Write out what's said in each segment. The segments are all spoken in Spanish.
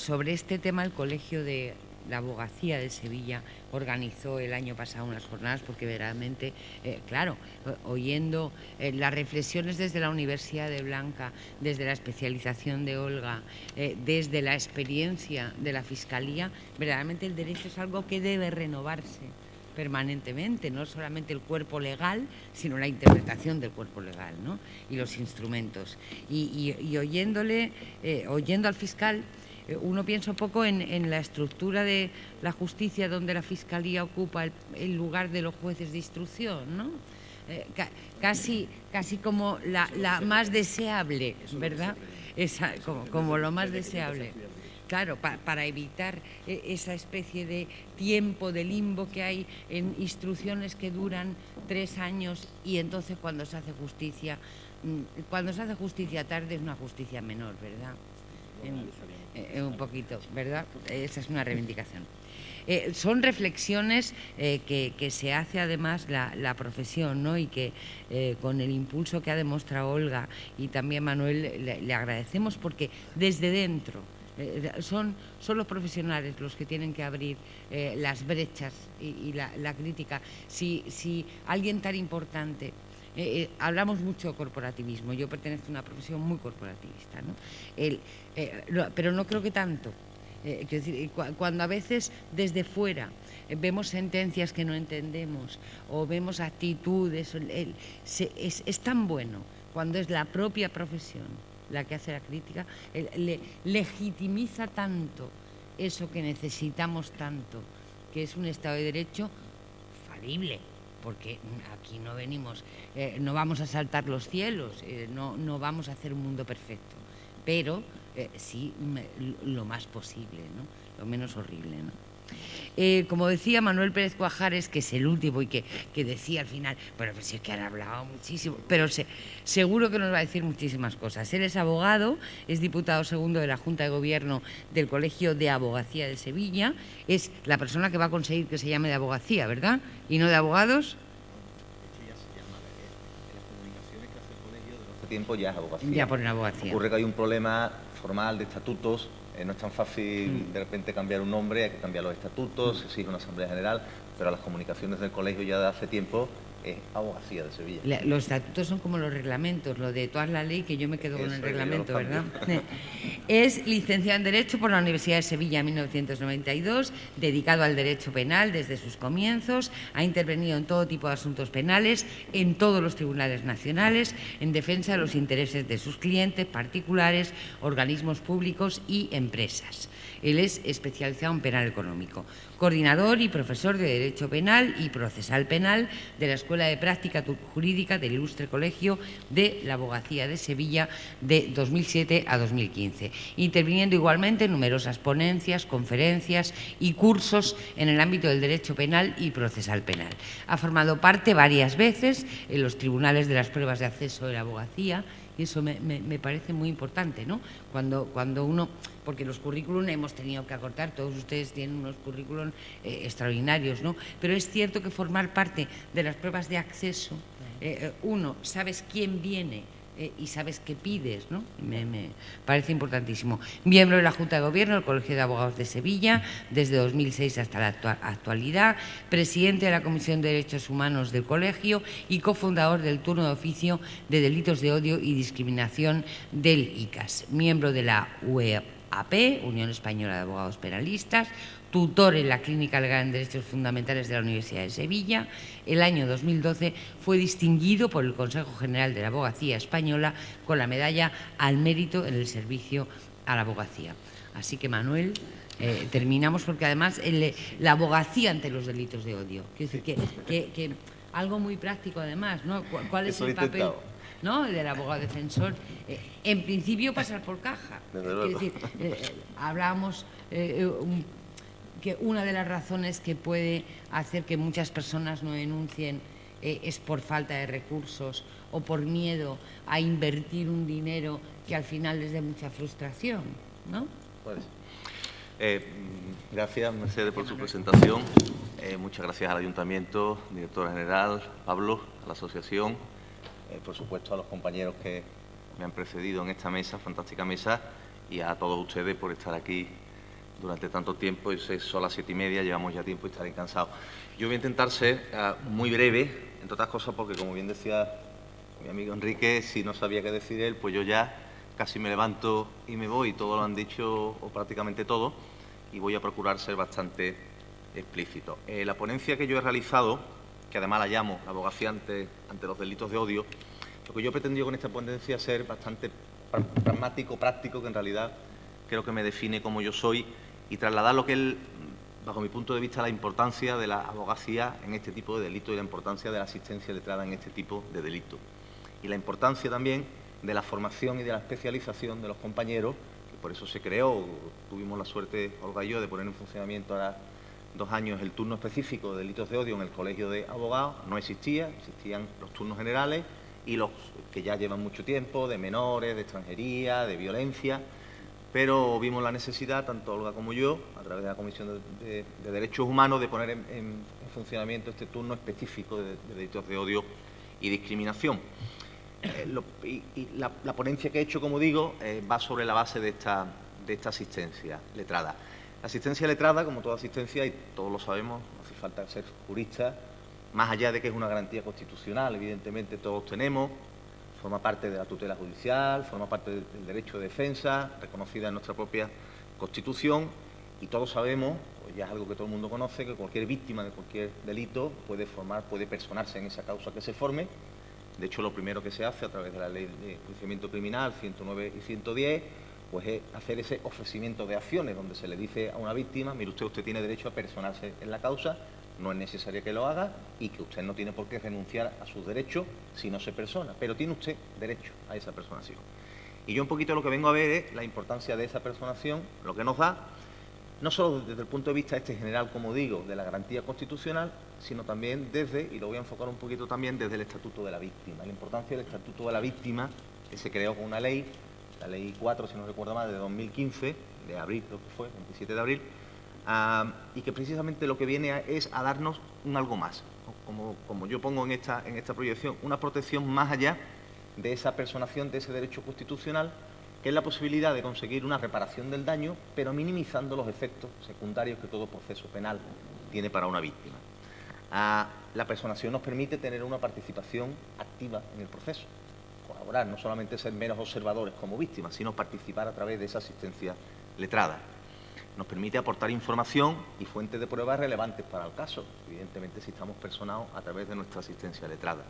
sobre este tema el Colegio de la Abogacía de Sevilla organizó el año pasado unas jornadas porque verdaderamente, claro, oyendo las reflexiones desde la Universidad de Blanca, desde la especialización de Olga, desde la experiencia de la Fiscalía, verdaderamente el derecho es algo que debe renovarse permanentemente, no solamente el cuerpo legal, sino la interpretación del cuerpo legal, ¿no? Y los instrumentos. Y oyéndole, oyendo al fiscal, uno piensa un poco en la estructura de la justicia, donde la Fiscalía ocupa el lugar de los jueces de instrucción, ¿no? Casi como la más deseable, ¿verdad? Como lo más deseable. Claro, para evitar esa especie de tiempo de limbo que hay en instrucciones que duran 3 años y entonces cuando se hace justicia tarde es una justicia menor, ¿verdad? Un poquito, ¿verdad? Esa es una reivindicación. Son reflexiones que se hace además la profesión, ¿no? Y que con el impulso que ha demostrado Olga y también Manuel le agradecemos, porque desde dentro son los profesionales los que tienen que abrir las brechas y la crítica. Si alguien tan importante... hablamos mucho de corporativismo, yo pertenezco a una profesión muy corporativista, ¿no? Pero no creo que tanto. Quiero decir, cuando a veces desde fuera vemos sentencias que no entendemos o vemos actitudes, es tan bueno cuando es la propia profesión la que hace la crítica, legitimiza tanto eso que necesitamos tanto, que es un Estado de Derecho falible. Porque aquí no venimos, no vamos a saltar los cielos, no vamos a hacer un mundo perfecto, pero sí lo más posible, ¿no? Lo menos horrible, ¿no? Como decía Manuel Pérez Cuajares, que es el último y que decía al final, bueno, pues sí que han hablado muchísimo, pero seguro que nos va a decir muchísimas cosas. Él es abogado, es diputado segundo de la Junta de Gobierno del Colegio de Abogacía de Sevilla, es la persona que va a conseguir que se llame de abogacía, ¿verdad? Y no de abogados. Tiempo ya es abogacía. Ya ponen abogacía. Ocurre que hay un problema formal de estatutos, no es tan fácil de repente cambiar un nombre, hay que cambiar los estatutos, se exige una asamblea general, pero las comunicaciones del colegio ya de hace tiempo es abogacía de Sevilla. Los estatutos son como los reglamentos, lo de toda la ley, que yo me quedo con el reglamento, ¿verdad? Es licenciado en Derecho por la Universidad de Sevilla en 1992, dedicado al derecho penal desde sus comienzos, ha intervenido en todo tipo de asuntos penales, en todos los tribunales nacionales, en defensa de los intereses de sus clientes particulares, organismos públicos y empresas. Él es especializado en penal económico, coordinador y profesor de Derecho Penal y Procesal Penal de la Escuela de Práctica Jurídica del Ilustre Colegio de la Abogacía de Sevilla de 2007 a 2015, interviniendo igualmente en numerosas ponencias, conferencias y cursos en el ámbito del Derecho Penal y Procesal Penal. Ha formado parte varias veces en los tribunales de las pruebas de acceso de la abogacía, y eso me parece muy importante, ¿no? Cuando uno, porque los currículum hemos tenido que acortar, todos ustedes tienen unos currículum extraordinarios, ¿no? Pero es cierto que formar parte de las pruebas de acceso, uno, sabes quién viene y sabes qué pides, ¿no? Me parece importantísimo. Miembro de la Junta de Gobierno del Colegio de Abogados de Sevilla desde 2006 hasta la actualidad, presidente de la Comisión de Derechos Humanos del Colegio y cofundador del turno de oficio de delitos de odio y discriminación del ICAS. Miembro de la UEAP, Unión Española de Abogados Penalistas, tutor en la Clínica Legal en Derechos Fundamentales de la Universidad de Sevilla. El año 2012 fue distinguido por el Consejo General de la Abogacía Española con la medalla al mérito en el servicio a la abogacía. Así que, Manuel, terminamos porque además la abogacía ante los delitos de odio. Quiero decir que algo muy práctico además, ¿no? ¿Cuál es el papel, ¿no?, del abogado defensor? En principio pasar por caja. Quiero decir, hablábamos que una de las razones que puede hacer que muchas personas no denuncien es por falta de recursos o por miedo a invertir un dinero que al final les dé mucha frustración, ¿no? Pues, gracias, Mercedes, por su presentación. Muchas gracias al Ayuntamiento, directora general, Pablo, a la asociación, por supuesto a los compañeros que me han precedido en esta mesa, fantástica mesa, y a todos ustedes por estar aquí durante tanto tiempo, y son las 7:30, llevamos ya tiempo y estaré cansado. Yo voy a intentar ser muy breve, entre otras cosas porque, como bien decía mi amigo Enrique, si no sabía qué decir él, pues yo ya casi me levanto y me voy, todos lo han dicho, o prácticamente todo, y voy a procurar ser bastante explícito. La ponencia que yo he realizado, que además la llamo la abogacía ante los delitos de odio, lo que yo he pretendido con esta ponencia es ser bastante pragmático, práctico, que en realidad creo que me define como yo soy, y trasladar lo que es, bajo mi punto de vista, la importancia de la abogacía en este tipo de delitos y la importancia de la asistencia letrada en este tipo de delitos. Y la importancia también de la formación y de la especialización de los compañeros, que por eso se creó, tuvimos la suerte, Olga y yo, de poner en funcionamiento ahora 2 años el turno específico de delitos de odio en el Colegio de Abogados. No existía, existían los turnos generales y los que ya llevan mucho tiempo, de menores, de extranjería, de violencia, pero vimos la necesidad, tanto Olga como yo, a través de la Comisión de Derechos Humanos, de poner en funcionamiento este turno específico de delitos de odio y discriminación. La ponencia que he hecho, como digo, va sobre la base de esta asistencia letrada. La asistencia letrada, como toda asistencia, y todos lo sabemos, no hace falta ser jurista, más allá de que es una garantía constitucional, evidentemente todos tenemos, forma parte de la tutela judicial, forma parte del derecho de defensa, reconocida en nuestra propia Constitución, y todos sabemos, pues ya es algo que todo el mundo conoce, que cualquier víctima de cualquier delito puede personarse en esa causa que se forme. De hecho, lo primero que se hace a través de la Ley de Enjuiciamiento Criminal 109 y 110, pues es hacer ese ofrecimiento de acciones, donde se le dice a una víctima: mire usted tiene derecho a personarse en la causa, no es necesario que lo haga y que usted no tiene por qué renunciar a sus derechos si no se persona, pero tiene usted derecho a esa personación. Y yo un poquito lo que vengo a ver es la importancia de esa personación, lo que nos da, no solo desde el punto de vista general, como digo, de la garantía constitucional, sino también desde, y lo voy a enfocar un poquito también, desde el Estatuto de la Víctima. La importancia del Estatuto de la Víctima, que se creó con una ley, la Ley 4, si no recuerdo mal, de 2015, de abril creo que fue, 27 de abril, y que precisamente lo que viene es a darnos un algo más, como yo pongo en esta proyección, una protección más allá de esa personación, de ese derecho constitucional, que es la posibilidad de conseguir una reparación del daño, pero minimizando los efectos secundarios que todo proceso penal tiene para una víctima. La personación nos permite tener una participación activa en el proceso, colaborar, no solamente ser meros observadores como víctimas, sino participar a través de esa asistencia letrada. Nos permite aportar información y fuentes de pruebas relevantes para el caso, evidentemente si estamos personados a través de nuestra asistencia letrada.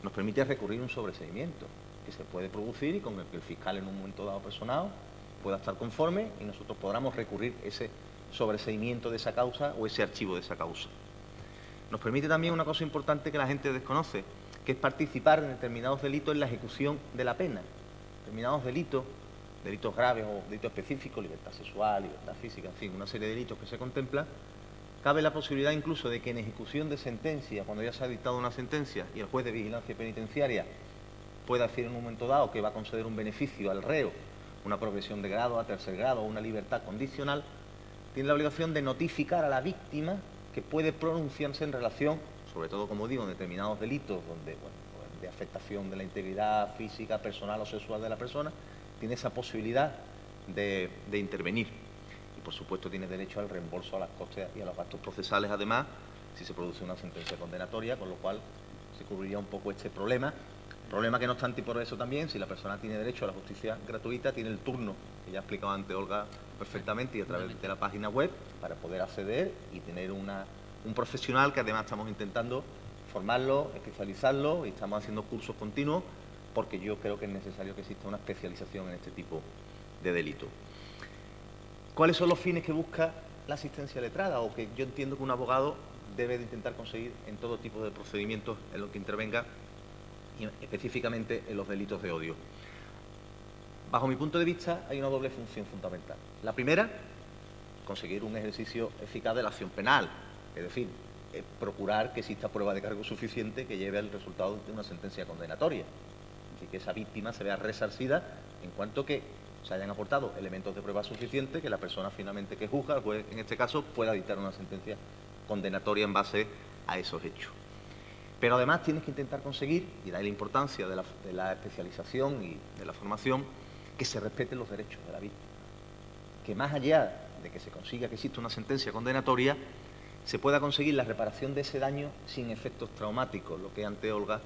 Nos permite recurrir a un sobreseimiento que se puede producir y con el que el fiscal en un momento dado personado pueda estar conforme y nosotros podamos recurrir ese sobreseimiento de esa causa o ese archivo de esa causa. Nos permite también una cosa importante que la gente desconoce, que es participar en determinados delitos en la ejecución de la pena. Determinados delitos graves o delitos específicos, libertad sexual, libertad física, en fin, una serie de delitos que se contemplan, cabe la posibilidad incluso de que en ejecución de sentencia, cuando ya se ha dictado una sentencia y el juez de vigilancia penitenciaria pueda decir en un momento dado que va a conceder un beneficio al reo, una progresión de grado a tercer grado o una libertad condicional, tiene la obligación de notificar a la víctima que puede pronunciarse en relación, sobre todo, como digo, en determinados delitos donde, de afectación de la integridad física, personal o sexual de la persona, tiene esa posibilidad de intervenir. Y, por supuesto, tiene derecho al reembolso a las costes y a los gastos procesales, además, si se produce una sentencia condenatoria, con lo cual se cubriría un poco este problema. Problema que, no obstante, y por eso también, si la persona tiene derecho a la justicia gratuita, tiene el turno, que ya ha explicado antes Olga perfectamente, y a través de la página web, para poder acceder y tener un profesional que además estamos intentando formarlo, especializarlo, y estamos haciendo cursos continuos, porque yo creo que es necesario que exista una especialización en este tipo de delitos. ¿Cuáles son los fines que busca la asistencia letrada, o que yo entiendo que un abogado debe de intentar conseguir en todo tipo de procedimientos en los que intervenga, y específicamente en los delitos de odio? Bajo mi punto de vista, hay una doble función fundamental. La primera, conseguir un ejercicio eficaz de la acción penal, es decir, procurar que exista prueba de cargo suficiente que lleve al resultado de una sentencia condenatoria. Es decir, que esa víctima se vea resarcida en cuanto que se hayan aportado elementos de prueba suficientes que la persona finalmente que juzga, pues en este caso, pueda dictar una sentencia condenatoria en base a esos hechos. Pero además tienes que intentar conseguir, y de ahí la importancia de la especialización y de la formación, que se respeten los derechos de la víctima. Que más allá de que se consiga que exista una sentencia condenatoria, se pueda conseguir la reparación de ese daño sin efectos traumáticos, lo que antes Olga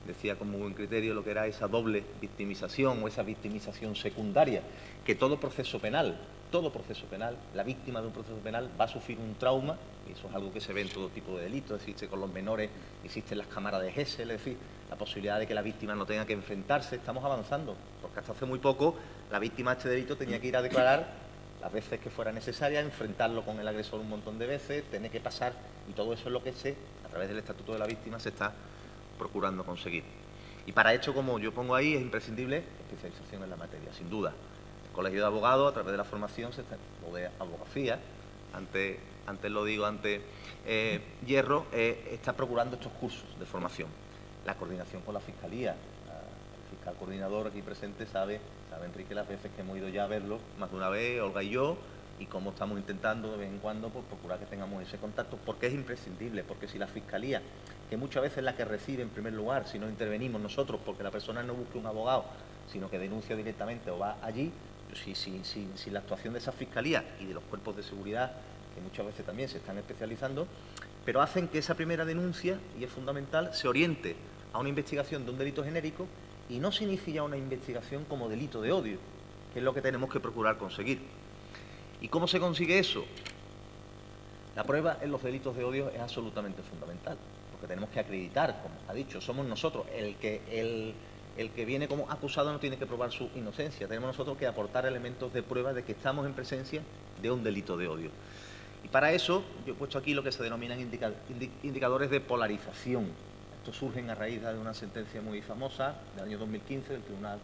decía como buen criterio, lo que era esa doble victimización o esa victimización secundaria, que todo proceso penal, la víctima de un proceso penal va a sufrir un trauma, y eso es algo que se ve en todo tipo de delitos, existe con los menores, existen las cámaras de Gesell, es decir, la posibilidad de que la víctima no tenga que enfrentarse, estamos avanzando, porque hasta hace muy poco la víctima de este delito tenía que ir a declarar las veces que fuera necesaria, enfrentarlo con el agresor un montón de veces, tener que pasar, y todo eso es lo que a través del Estatuto de la Víctima se está procurando conseguir. Y para esto, como yo pongo ahí, es imprescindible especialización en la materia, sin duda. El Colegio de Abogados, a través de la formación, o de abogacía, antes lo digo, Hierro, está procurando estos cursos de formación. La coordinación con la Fiscalía. El fiscal coordinador aquí presente sabe Enrique las veces que hemos ido ya a verlo, más de una vez, Olga y yo, y cómo estamos intentando de vez en cuando pues, procurar que tengamos ese contacto, porque es imprescindible, porque si la Fiscalía, que muchas veces es la que recibe en primer lugar, si no intervenimos nosotros, porque la persona no busque un abogado, sino que denuncia directamente o va allí, pues, si la actuación de esa Fiscalía y de los cuerpos de seguridad, que muchas veces también se están especializando, pero hacen que esa primera denuncia, y es fundamental, se oriente a una investigación de un delito genérico y no se inicie ya una investigación como delito de odio, que es lo que tenemos que procurar conseguir. ¿Y cómo se consigue eso? La prueba en los delitos de odio es absolutamente fundamental, porque tenemos que acreditar, como ha dicho, somos nosotros el que viene como acusado no tiene que probar su inocencia, tenemos nosotros que aportar elementos de prueba de que estamos en presencia de un delito de odio. Y para eso yo he puesto aquí lo que se denominan indicadores de polarización. Estos surgen a raíz de una sentencia muy famosa del año 2015 del Tribunal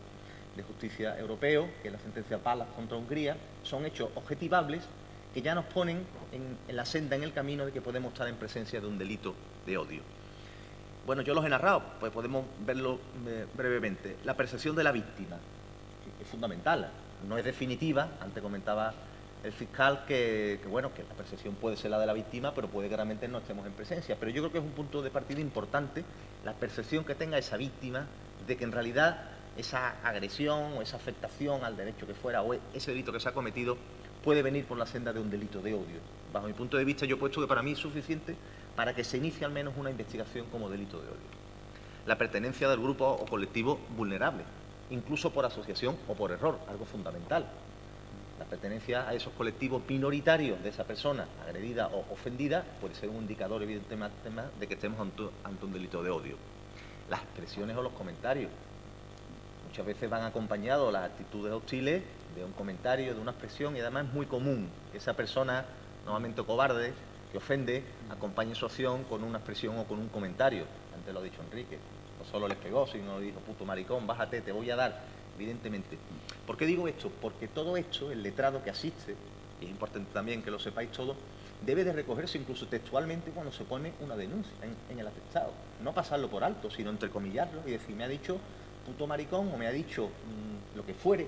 de Justicia Europeo, que es la sentencia Palas contra Hungría. Son hechos objetivables que ya nos ponen en la senda, en el camino de que podemos estar en presencia de un delito de odio. Bueno, yo los he narrado, pues podemos verlo brevemente. La percepción de la víctima es fundamental, no es definitiva. Antes comentaba el fiscal que la percepción puede ser la de la víctima, pero puede que realmente no estemos en presencia. Pero yo creo que es un punto de partida importante la percepción que tenga esa víctima de que en realidad esa agresión o esa afectación al derecho que fuera o ese delito que se ha cometido puede venir por la senda de un delito de odio. Bajo mi punto de vista, yo he puesto que para mí es suficiente para que se inicie al menos una investigación como delito de odio. La pertenencia del grupo o colectivo vulnerable, incluso por asociación o por error, algo fundamental. La pertenencia a esos colectivos minoritarios de esa persona agredida o ofendida puede ser un indicador evidentemente de que estemos ante un delito de odio. Las expresiones o los comentarios. Muchas veces van acompañados las actitudes hostiles de un comentario, de una expresión, y además es muy común que esa persona, normalmente cobarde, que ofende, acompañe su acción con una expresión o con un comentario. Antes lo ha dicho Enrique, no solo les pegó, sino le dijo, puto maricón, bájate, te voy a dar. Evidentemente. ¿Por qué digo esto? Porque todo esto, el letrado que asiste, y es importante también que lo sepáis todos, debe de recogerse incluso textualmente cuando se pone una denuncia en el atestado. No pasarlo por alto, sino entrecomillarlo y decir, me ha dicho puto maricón o me ha dicho lo que fuere,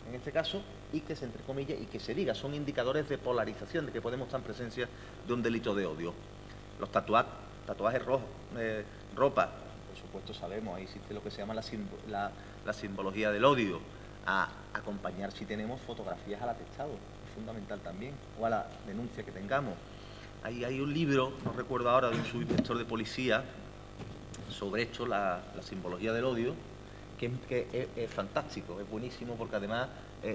en este caso, y que se entrecomille y que se diga. Son indicadores de polarización, de que podemos estar en presencia de un delito de odio. Los tatuajes rojos, ropa, por supuesto sabemos, ahí existe lo que se llama la simbología del odio. A acompañar si tenemos fotografías al atestado, es fundamental también, o a la denuncia que tengamos. Hay un libro, no recuerdo ahora, de un subinspector de policía sobre esto, la simbología del odio, que es fantástico, es buenísimo, porque además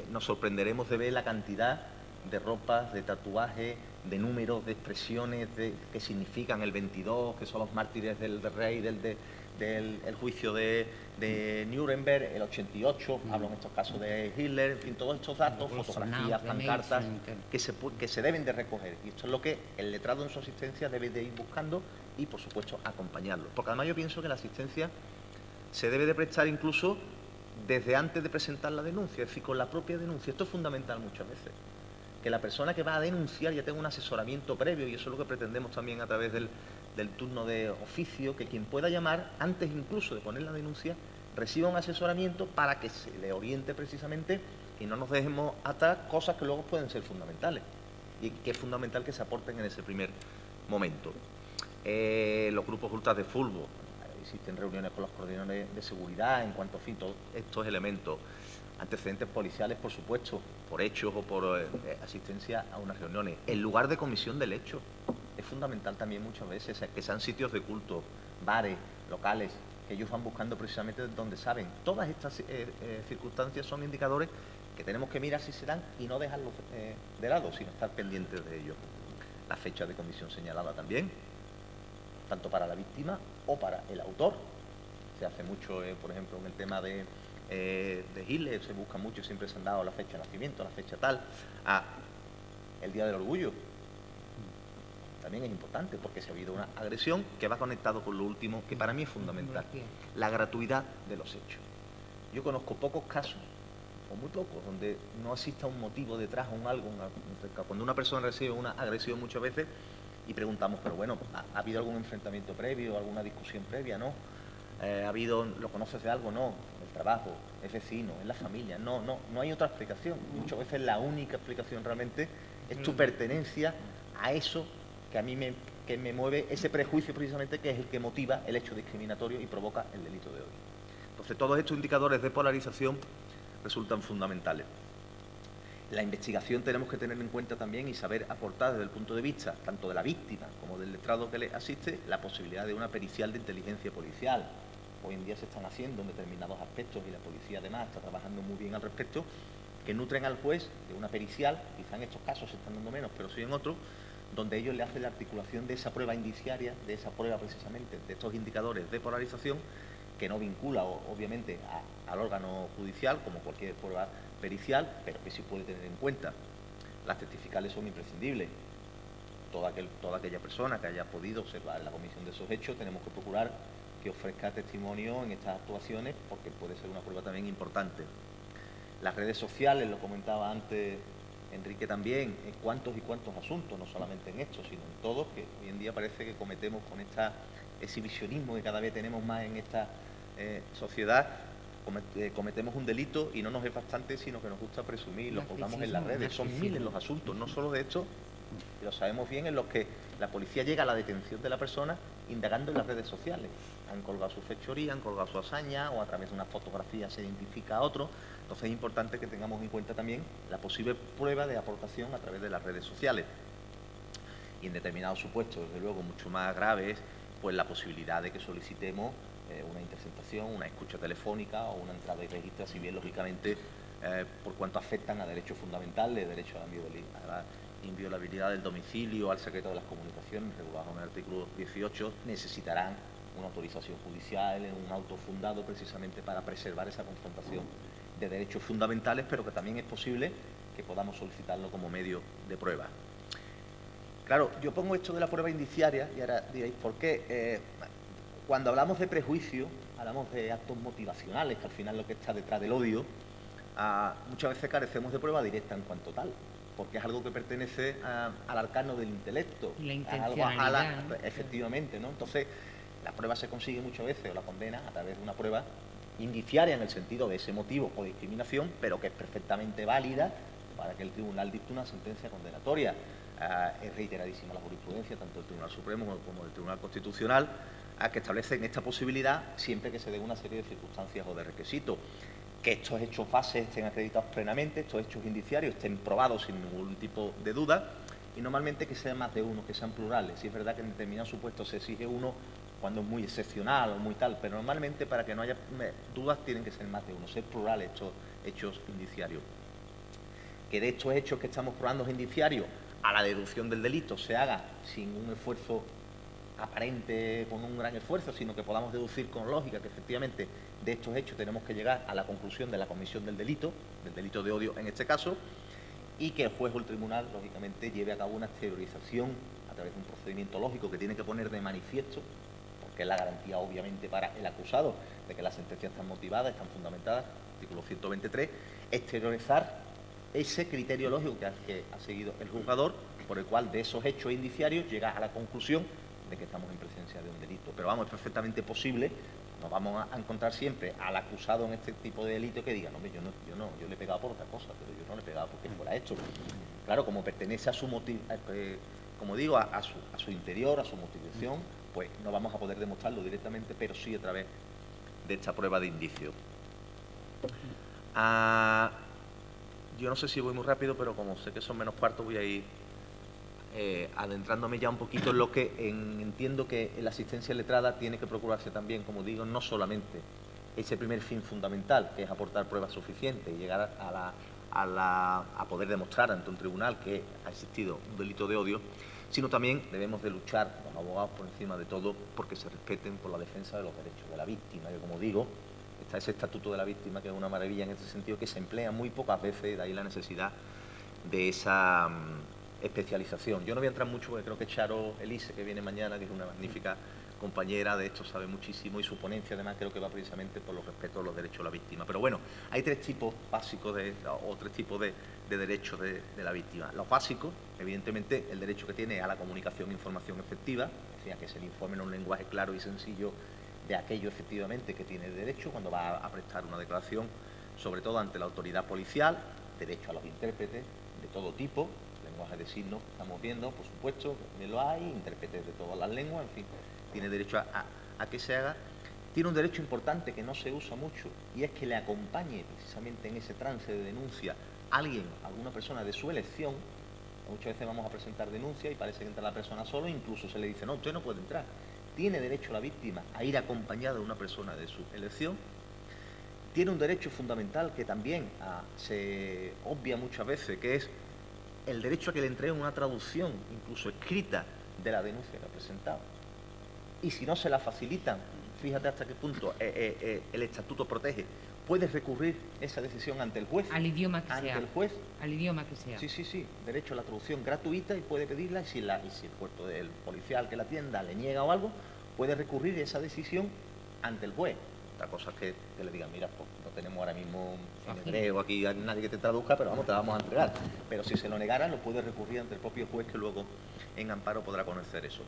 nos sorprenderemos de ver la cantidad de ropas, de tatuajes, de números, de expresiones que significan el 22, que son los mártires del rey, del juicio de Nuremberg, el 88, hablo en estos casos de Hitler, en fin, todos estos datos, fotografías, pancartas, que se deben de recoger. Y esto es lo que el letrado en su asistencia debe de ir buscando y, por supuesto, acompañarlo. Porque además yo pienso que la asistencia se debe de prestar incluso desde antes de presentar la denuncia, es decir, con la propia denuncia. Esto es fundamental muchas veces, que la persona que va a denunciar ya tenga un asesoramiento previo, y eso es lo que pretendemos también a través del turno de oficio, que quien pueda llamar, antes incluso de poner la denuncia, reciba un asesoramiento para que se le oriente precisamente y no nos dejemos atar cosas que luego pueden ser fundamentales, y que es fundamental que se aporten en ese primer momento. Los grupos ultras de fútbol, existen reuniones con los coordinadores de seguridad en cuanto a fin, todos estos elementos. Antecedentes policiales, por supuesto, por hechos o por asistencia a unas reuniones. El lugar de comisión del hecho es fundamental también muchas veces, que sean sitios de culto, bares, locales, que ellos van buscando precisamente donde saben. Todas estas circunstancias son indicadores que tenemos que mirar si se dan y no dejarlos de lado, sino estar pendientes de ellos. La fecha de comisión señalada también, tanto para la víctima o para el autor. Se hace mucho, por ejemplo, en el tema de Hitler, se busca mucho, siempre se han dado la fecha de nacimiento, la fecha tal, el Día del Orgullo. También es importante porque si ha habido una agresión que va conectado con lo último, que para mí es fundamental, la gratuidad de los hechos. Yo conozco pocos casos, o muy pocos, donde no exista un motivo detrás o algo. Cuando una persona recibe una agresión muchas veces y preguntamos, pero bueno, ¿ha habido algún enfrentamiento previo, alguna discusión previa? No. ¿Ha habido, lo conoces de algo? No. El trabajo, es vecino, es la familia. No hay otra explicación. Muchas veces la única explicación realmente es tu pertenencia a eso que a mí me mueve, ese prejuicio precisamente que es el que motiva el hecho discriminatorio y provoca el delito de odio. Entonces, todos estos indicadores de polarización resultan fundamentales. La investigación tenemos que tener en cuenta también y saber aportar desde el punto de vista tanto de la víctima como del letrado que le asiste la posibilidad de una pericial de inteligencia policial. Hoy en día se están haciendo en determinados aspectos y la policía además está trabajando muy bien al respecto, que nutren al juez de una pericial, quizá en estos casos se están dando menos, pero sí en otros, donde ellos le hacen la articulación de esa prueba indiciaria, de esa prueba precisamente, de estos indicadores de polarización, que no vincula obviamente al órgano judicial, como cualquier prueba pericial, pero que sí puede tener en cuenta. Las testificales son imprescindibles. Toda aquella persona que haya podido observar la comisión de esos hechos, tenemos que procurar que ofrezca testimonio en estas actuaciones, porque puede ser una prueba también importante. Las redes sociales, lo comentaba antes Enrique también, en cuántos y cuántos asuntos, no solamente en estos, sino en todos, que hoy en día parece que cometemos con este exhibicionismo que cada vez tenemos más en esta sociedad, cometemos un delito y no nos es bastante, sino que nos gusta presumir, lo colgamos en las redes. Son miles los asuntos, no solo de estos, y lo sabemos bien, en los que la policía llega a la detención de la persona indagando en las redes sociales. Han colgado su fechoría, han colgado su hazaña, o a través de una fotografía se identifica a otro. Entonces es importante que tengamos en cuenta también la posible prueba de aportación a través de las redes sociales. Y en determinados supuestos, desde luego, mucho más graves, pues la posibilidad de que solicitemos una interceptación, una escucha telefónica o una entrada y registro, si bien lógicamente por cuanto afectan a derechos fundamentales, derecho a la inviolabilidad del domicilio, al secreto de las comunicaciones, regulado en el artículo 18, necesitarán una autorización judicial, un auto fundado precisamente para preservar esa confrontación de derechos fundamentales, pero que también es posible que podamos solicitarlo como medio de prueba. Claro, yo pongo esto de la prueba indiciaria y ahora diréis por qué. Cuando hablamos de prejuicio, hablamos de actos motivacionales, que al final es lo que está detrás del odio. Muchas veces carecemos de prueba directa en cuanto tal, porque es algo que pertenece al arcano del intelecto. Y la intencionalidad, ¿no? Efectivamente, ¿no? Entonces, la prueba se consigue muchas veces, o la condena, a través de una prueba indiciaria en el sentido de ese motivo o discriminación, pero que es perfectamente válida para que el tribunal dicte una sentencia condenatoria. Es reiteradísima la jurisprudencia, tanto del Tribunal Supremo como del Tribunal Constitucional, que establecen esta posibilidad siempre que se den una serie de circunstancias o de requisitos. Que estos hechos bases estén acreditados plenamente, estos hechos indiciarios estén probados sin ningún tipo de duda, y normalmente que sean más de uno, que sean plurales. Si es verdad que en determinados supuestos se exige uno cuando es muy excepcional o muy tal, pero normalmente para que no haya dudas tienen que ser más de uno, ser plurales estos hechos indiciarios. Que de estos hechos que estamos probando indiciarios a la deducción del delito se haga sin un esfuerzo aparente, con un gran esfuerzo, sino que podamos deducir con lógica que efectivamente de estos hechos tenemos que llegar a la conclusión de la comisión del delito de odio en este caso, y que el juez o el tribunal, lógicamente, lleve a cabo una exteriorización a través de un procedimiento lógico que tiene que poner de manifiesto, porque es la garantía obviamente para el acusado de que las sentencias están motivadas, están fundamentadas, artículo 123, exteriorizar ese criterio lógico que ha seguido el juzgador, por el cual de esos hechos indiciarios llega a la conclusión de que estamos en presencia de un delito. Pero vamos, es perfectamente posible, nos vamos a encontrar siempre al acusado en este tipo de delito que diga, no, yo le he pegado por otra cosa, pero yo no le he pegado porque fuera hecho. Claro, como pertenece a su como digo, a su interior, a su motivación, pues no vamos a poder demostrarlo directamente, pero sí a través de esta prueba de indicio. Yo no sé si voy muy rápido, pero como sé que son menos cuarto, voy a ir adentrándome ya un poquito en lo que entiendo que la asistencia letrada tiene que procurarse también, como digo, no solamente ese primer fin fundamental, que es aportar pruebas suficientes y llegar a poder demostrar ante un tribunal que ha existido un delito de odio, sino también debemos de luchar, los abogados por encima de todo, porque se respeten por la defensa de los derechos de la víctima, que como digo, está ese estatuto de la víctima, que es una maravilla en ese sentido, que se emplea muy pocas veces, de ahí la necesidad de esa especialización. Yo no voy a entrar mucho porque creo que Charo Elise, que viene mañana, que es una magnífica compañera, de esto sabe muchísimo, y su ponencia además creo que va precisamente por los respetos a los derechos de la víctima. Pero bueno, hay tres tipos básicos o tres tipos de derechos de la víctima. Los básicos, evidentemente, el derecho que tiene a la comunicación e información efectiva, o sea, que se le informe en un lenguaje claro y sencillo de aquello efectivamente que tiene derecho cuando va a prestar una declaración, sobre todo ante la autoridad policial, derecho a los intérpretes de todo tipo, lenguaje de signos que estamos viendo, por supuesto, que también lo hay, intérpretes de todas las lenguas, en fin, tiene derecho a que se haga. Tiene un derecho importante que no se usa mucho, y es que le acompañe precisamente en ese trance de denuncia alguien, alguna persona de su elección. Muchas veces vamos a presentar denuncia y parece que entra la persona solo, incluso se le dice, no, usted no puede entrar. Tiene derecho la víctima a ir acompañada de una persona de su elección. Tiene un derecho fundamental que también se obvia muchas veces, que es el derecho a que le entreguen una traducción, incluso escrita, de la denuncia que ha presentado. Y si no se la facilitan, fíjate hasta qué punto el estatuto protege, puede recurrir esa decisión ante el juez. Al idioma que sea. Ante el juez. Al idioma que sea. Sí. Derecho a la traducción gratuita, y puede pedirla, y si el cuerpo del policial que la atienda le niega o algo, puede recurrir esa decisión ante el juez. Otra cosa es que le digan, mira, pues no tenemos ahora mismo en hebreo aquí a nadie que te traduzca, pero vamos, te vamos a entregar. Pero si se lo negara, lo puede recurrir ante el propio juez, que luego en amparo podrá conocer eso.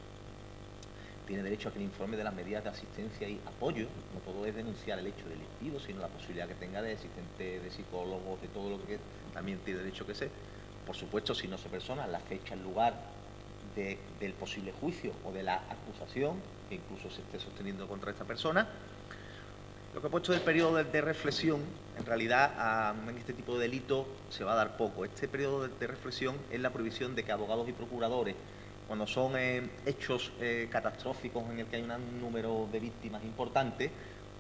Tiene derecho a que le informe de las medidas de asistencia y apoyo. No todo es denunciar el hecho delictivo, sino la posibilidad que tenga de asistente, de psicólogos, de todo lo que también tiene derecho que ser. Por supuesto, si no se persona, la fecha, el lugar del posible juicio o de la acusación que incluso se esté sosteniendo contra esta persona. Lo que he puesto del periodo de reflexión, en realidad en este tipo de delito se va a dar poco. Este periodo de reflexión es la prohibición de que abogados y procuradores, cuando son hechos catastróficos en el que hay un número de víctimas importante,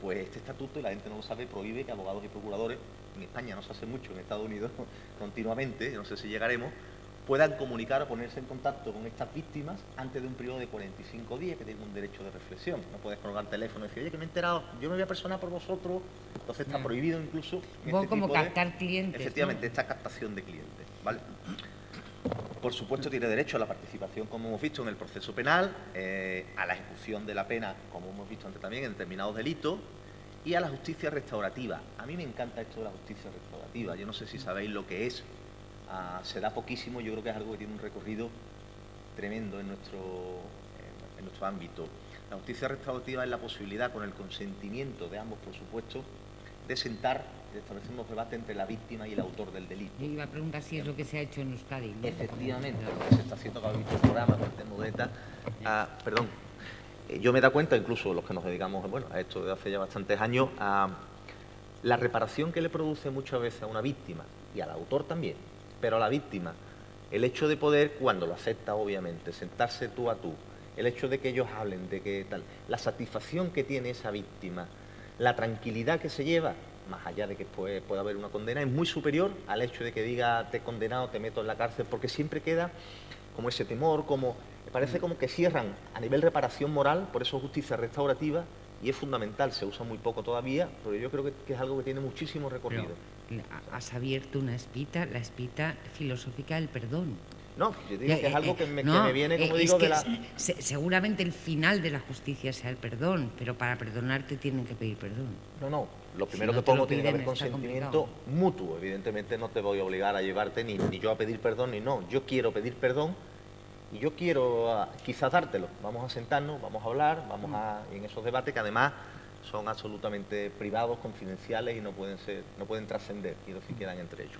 pues este estatuto, y la gente no lo sabe, prohíbe que abogados y procuradores, en España no se hace mucho, en Estados Unidos continuamente, no sé si llegaremos, puedan comunicar o ponerse en contacto con estas víctimas antes de un periodo de 45 días, que tienen un derecho de reflexión. No puedes colgar teléfono y decir, oye, que me he enterado, yo me voy a personar por vosotros, entonces está prohibido incluso. Este como captar clientes. Efectivamente, ¿no? Esta captación de clientes, ¿vale? Por supuesto, tiene derecho a la participación, como hemos visto, en el proceso penal, a la ejecución de la pena, como hemos visto antes también, en determinados delitos, y a la justicia restaurativa. A mí me encanta esto de la justicia restaurativa. Yo no sé si sabéis lo que es. Se da poquísimo, yo creo que es algo que tiene un recorrido tremendo en nuestro ámbito. La justicia restaurativa es la posibilidad, con el consentimiento de ambos, por supuesto, de sentar, de establecer unos debates entre la víctima y el autor del delito. Yo iba a preguntar si es lo que se ha hecho en Euskadi, ¿no? Efectivamente, lo que se está haciendo, que habéis visto el programa con el tema de ETA. Perdón, yo me he dado cuenta, incluso los que nos dedicamos a esto desde hace ya bastantes años, a la reparación que le produce muchas veces a una víctima, y al autor también, pero a la víctima, el hecho de poder, cuando lo acepta obviamente, sentarse tú a tú, el hecho de que ellos hablen, de que tal, la satisfacción que tiene esa víctima, la tranquilidad que se lleva, más allá de que pueda haber una condena, es muy superior al hecho de que diga te he condenado, te meto en la cárcel, porque siempre queda como ese temor, como parece como que cierran a nivel reparación moral, por eso justicia restaurativa, y es fundamental, se usa muy poco todavía, pero yo creo que es algo que tiene muchísimo recorrido. Pero has abierto una espita, la espita filosófica del perdón. No, yo digo que es algo que me viene, como digo, de la... Seguramente el final de la justicia sea el perdón, pero para perdonarte tienen que pedir perdón. No, lo primero que pongo tiene que haber consentimiento mutuo. Evidentemente no te voy a obligar a llevarte ni yo a pedir perdón, ni no. Yo quiero pedir perdón y yo quiero quizás dártelo. Vamos a sentarnos, vamos a hablar, en esos debates que además son absolutamente privados, confidenciales y no pueden trascender, y no se quedan entre ellos.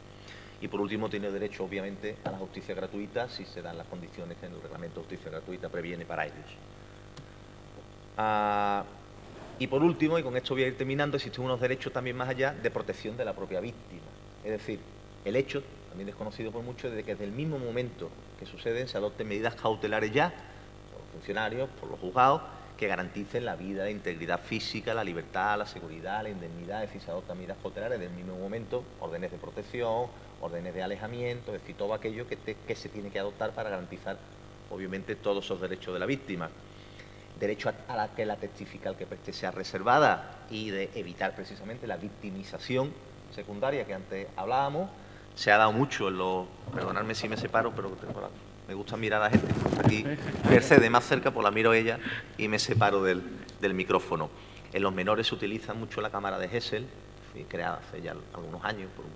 Y por último, tiene derecho, obviamente, a la justicia gratuita si se dan las condiciones que en el reglamento de justicia gratuita previene para ellos. Y por último, y con esto voy a ir terminando, existen unos derechos también más allá de protección de la propia víctima. Es decir, el hecho, también desconocido por muchos, de que desde el mismo momento que suceden se adopten medidas cautelares ya por los funcionarios, por los juzgados, que garanticen la vida, la integridad física, la libertad, la seguridad, la indemnidad. Es decir, se adoptan medidas cautelares desde el mismo momento, órdenes de protección, órdenes de alejamiento, es decir, todo aquello que se tiene que adoptar para garantizar, obviamente, todos esos derechos de la víctima. Derecho a la que la testifical que preste sea reservada y de evitar precisamente la victimización secundaria que antes hablábamos. Se ha dado mucho en los... Perdonadme si me separo, pero me gusta mirar a la gente. Aquí Mercedes más cerca, pues la miro a ella y me separo del micrófono. En los menores se utiliza mucho la cámara de Gesell, creada hace ya algunos años por un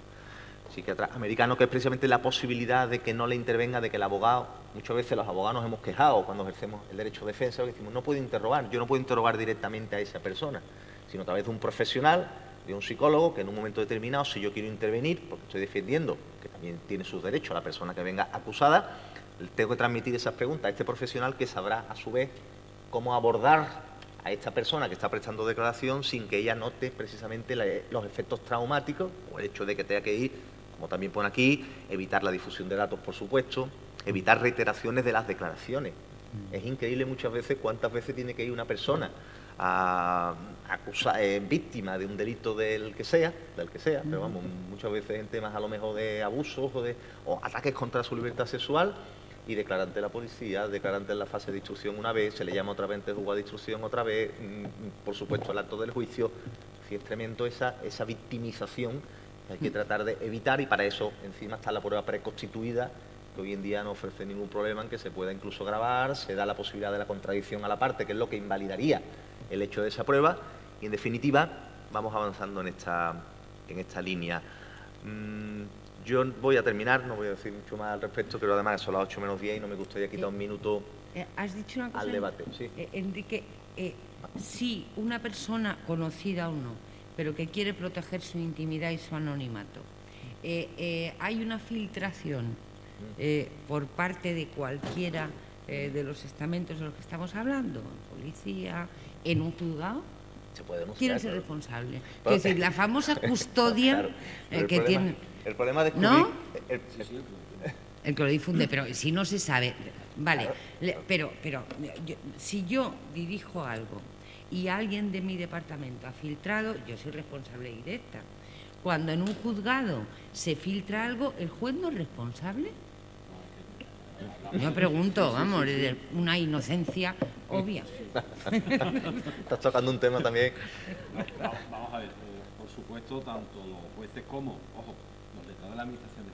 psiquiatra americano, que es precisamente la posibilidad de que no le intervenga, de que el abogado, muchas veces los abogados nos hemos quejado cuando ejercemos el derecho de defensa, que decimos, no puedo interrogar, yo no puedo interrogar directamente a esa persona, sino a través de un profesional, de un psicólogo, que en un momento determinado, si yo quiero intervenir, porque estoy defendiendo, que también tiene sus derechos a la persona que venga acusada, tengo que transmitir esas preguntas a este profesional, que sabrá a su vez cómo abordar a esta persona que está prestando declaración sin que ella note precisamente los efectos traumáticos, o el hecho de que tenga que ir, como también pone aquí, evitar la difusión de datos, por supuesto, evitar reiteraciones de las declaraciones. Es increíble muchas veces cuántas veces tiene que ir una persona víctima de un delito del que sea, pero vamos, muchas veces en temas a lo mejor de abusos o ataques contra su libertad sexual, y declara ante la policía, declara ante la fase de instrucción una vez, se le llama otra vez ante el juzgado de instrucción otra vez, por supuesto el acto del juicio. Si es tremendo esa victimización que hay que tratar de evitar, y para eso encima está la prueba preconstituida, que hoy en día no ofrece ningún problema en que se pueda incluso grabar, se da la posibilidad de la contradicción a la parte, que es lo que invalidaría el hecho de esa prueba, y en definitiva vamos avanzando en esta línea. Yo voy a terminar, no voy a decir mucho más al respecto, pero además son las 8 menos 10 y no me gustaría quitar un minuto ¿has dicho una cosa al debate. Sí. Enrique, si una persona, conocida o no, pero que quiere proteger su intimidad y su anonimato, hay una filtración por parte de cualquiera de los estamentos de los que estamos hablando, policía, en un juzgado, se puede denunciar. ¿quién es el responsable? Es decir, la famosa custodia que tiene... El problema de descubrir... ¿No? El que lo difunde, pero si no se sabe... Vale, pero si yo dirijo algo y alguien de mi departamento ha filtrado, yo soy responsable directa. Cuando en un juzgado se filtra algo, ¿el juez no es responsable? Yo pregunto, vamos, una inocencia obvia. Estás tocando un tema también. Vamos a ver, por supuesto, tanto los jueces como, ojo, los letrados de la Administración de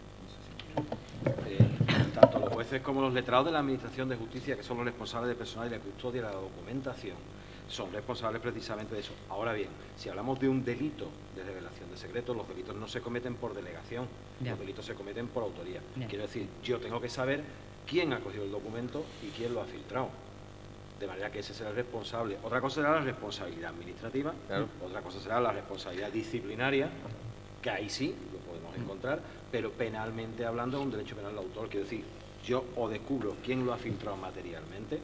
Justicia, tanto los jueces como los letrados de la Administración de Justicia, que son los responsables de personal y la custodia de la documentación, son responsables precisamente de eso. Ahora bien, si hablamos de un delito de revelación de secretos, los delitos no se cometen por delegación, los delitos se cometen por autoría. Quiero decir, yo tengo que saber quién ha cogido el documento y quién lo ha filtrado. De manera que ese será el responsable. Otra cosa será la responsabilidad administrativa, claro. Otra cosa será la responsabilidad disciplinaria, que ahí sí lo podemos encontrar, pero penalmente hablando es un derecho penal del autor. Quiero decir, yo o descubro quién lo ha filtrado materialmente,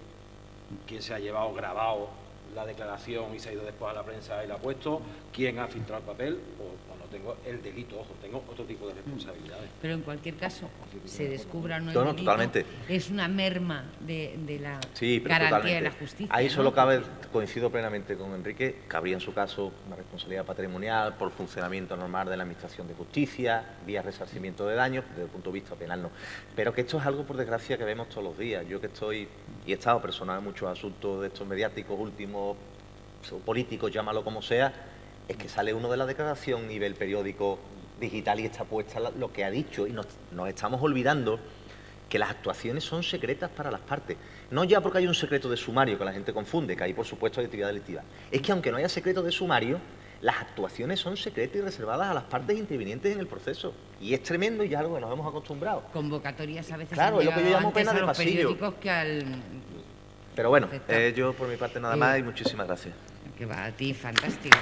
quién se ha llevado grabado la declaración y se ha ido después a la prensa y la ha puesto, quién ha filtrado el papel, o no tengo el delito, ojo, tengo otro tipo de responsabilidades. Pero en cualquier caso, se descubra o no el No, delito, totalmente. Es una merma de la sí, pero garantía totalmente. de la justicia. Ahí ¿no? solo cabe, coincido plenamente con Enrique, cabría en su caso una responsabilidad patrimonial por funcionamiento normal de la Administración de Justicia, vía resarcimiento de daños, desde el punto de vista penal no. Pero que esto es algo, por desgracia, que vemos todos los días. Yo que estoy, y he estado personal en muchos asuntos de estos mediáticos últimos, políticos, llámalo como sea, es que sale uno de la declaración y ve el periódico digital y está puesta lo que ha dicho, y nos estamos olvidando que las actuaciones son secretas para las partes. No ya porque hay un secreto de sumario, que la gente confunde, que ahí por supuesto hay actividad delictiva. Es que aunque no haya secreto de sumario, las actuaciones son secretas y reservadas a las partes intervinientes en el proceso. Y es tremendo y ya algo que nos hemos acostumbrado. Convocatorias a veces claro, es lo que yo llamo pena de pasillo. Que pero bueno, yo por mi parte nada más y muchísimas gracias. Que va a ti, fantástico.